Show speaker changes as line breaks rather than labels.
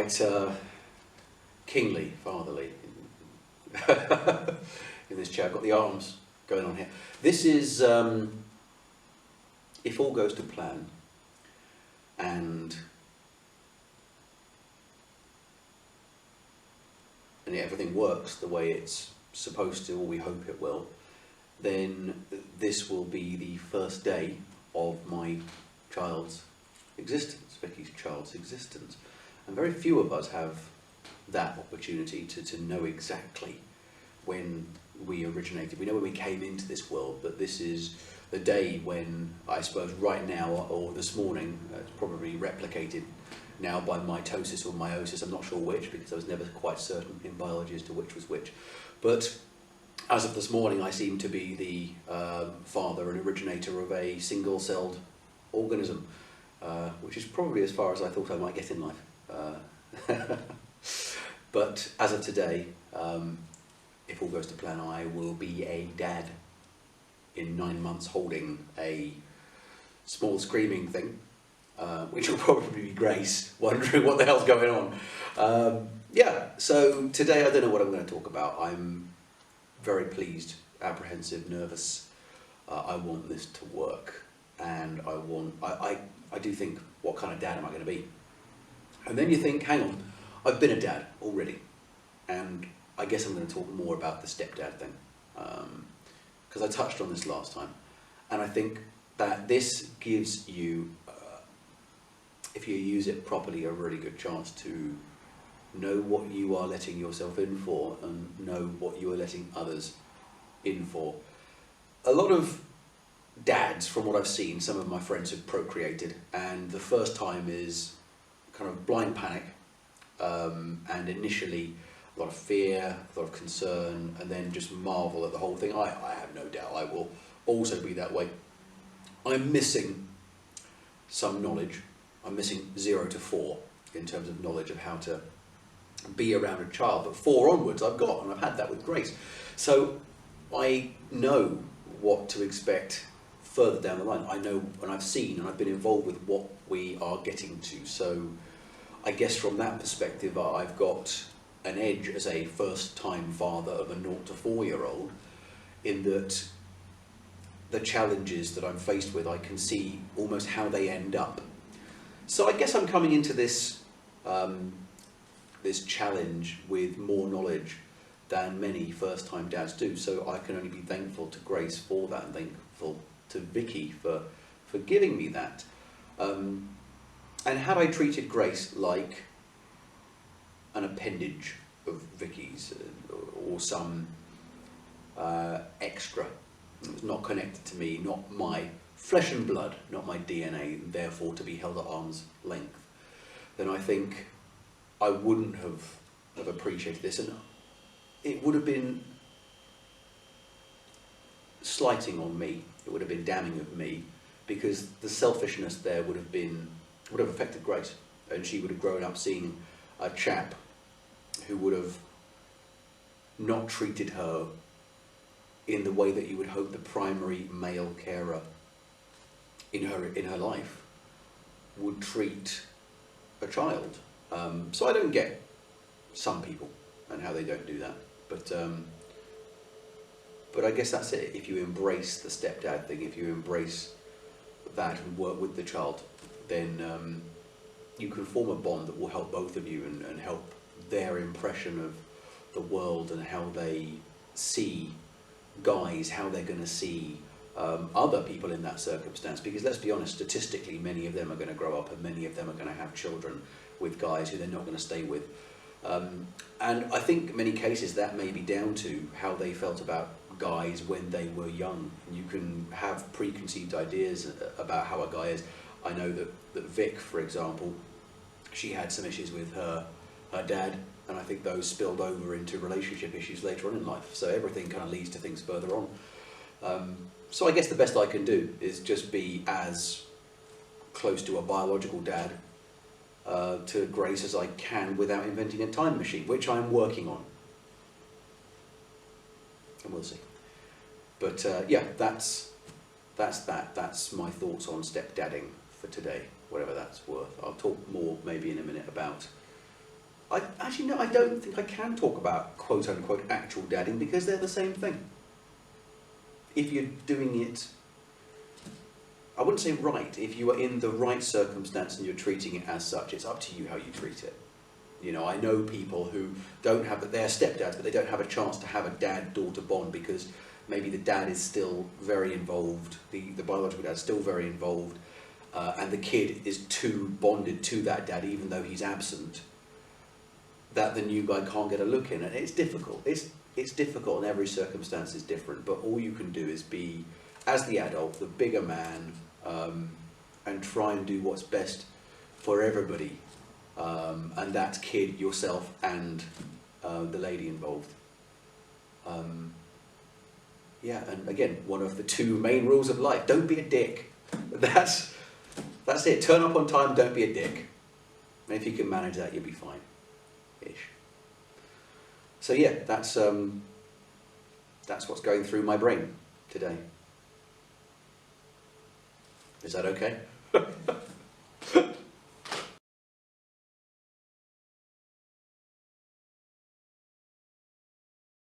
quite kingly, fatherly in this chair. I've got the arms going on here. This is, if all goes to plan and everything works the way it's supposed to, or we hope it will, then this will be the first day of my child's existence, Vicky's child's existence. And very few of us have that opportunity to know exactly when we originated. We know when we came into this world, but this is the day when, I suppose right now, or this morning, it's probably replicated now by mitosis or meiosis, I'm not sure which, because I was never quite certain in biology as to which was which. But as of this morning, I seem to be the father and originator of a single-celled organism, which is probably as far as I thought I might get in life. But as of today, if all goes to plan, I will be a dad in 9 months, holding a small screaming thing, which will probably be Grace, wondering what the hell's going on. Yeah, so today I don't know what I'm going to talk about. I'm very pleased, apprehensive, nervous. I want this to work, and I do think, what kind of dad am I going to be? And then you think, hang on, I've been a dad already, and I guess I'm going to talk more about the stepdad thing, because I touched on this last time, and I think that this gives you, if you use it properly, a really good chance to know what you are letting yourself in for and know what you are letting others in for. A lot of dads, from what I've seen, some of my friends have procreated, and the first time is kind of blind panic, and initially a lot of fear, a lot of concern, and then just marvel at the whole thing. I have no doubt I will also be that way. I'm missing some knowledge. I'm missing 0 to 4 in terms of knowledge of how to be around a child, but 4 onwards I've got, and I've had that with Grace. So I know what to expect further down the line. I know, and I've seen, and I've been involved with what we are getting to. So I guess from that perspective, I've got an edge as a first-time father of a 0 to 4-year-old, in that the challenges that I'm faced with, I can see almost how they end up. So I guess I'm coming into this this challenge with more knowledge than many first-time dads do. So I can only be thankful to Grace for that, and thankful to Vicky for giving me that. And had I treated Grace like an appendage of Vicky's, or some extra, it was not connected to me, not my flesh and blood, not my DNA, therefore to be held at arm's length, then I think I wouldn't have appreciated this, and it would have been slighting on me. It would have been damning of me, because the selfishness there would have affected Grace, and she would have grown up seeing a chap who would have not treated her in the way that you would hope the primary male carer in her life would treat a child. So I don't get some people and how they don't do that, but I guess that's it. If you embrace the stepdad thing, if you embrace that and work with the child, then you can form a bond that will help both of you and help their impression of the world and how they see guys, how they're going to see other people in that circumstance. Because let's be honest, statistically, many of them are going to grow up, and many of them are going to have children with guys who they're not going to stay with. And I think in many cases that may be down to how they felt about guys when they were young. You can have preconceived ideas about how a guy is. I know that Vic, for example, she had some issues with her dad, and I think those spilled over into relationship issues later on in life. So everything kind of leads to things further on. So I guess the best I can do is just be as close to a biological dad to Grace as I can without inventing a time machine, which I'm working on. And we'll see. But yeah, that's that. That's my thoughts on stepdadding for today, whatever that's worth. I'll talk more maybe in a minute about I actually no, I don't think I can talk about quote unquote actual dadding because they're the same thing. If you're doing it, I wouldn't say right, if you are in the right circumstance and you're treating it as such, it's up to you how you treat it. You know, I know people who don't have, they're stepdads, but they don't have a chance to have a dad-daughter bond because maybe the dad is still very involved, the biological dad's still very involved, and the kid is too bonded to that dad even though he's absent, that the new guy can't get a look in. And it's difficult. It's difficult and every circumstance is different, but all you can do is be, as the adult, the bigger man, and try and do what's best for everybody. And that's kid, yourself, and the lady involved. Yeah, and again, one of the two main rules of life: don't be a dick. That's it. Turn up on time. Don't be a dick. And if you can manage that, you'll be fine. Ish. So yeah, that's what's going through my brain today. Is that okay?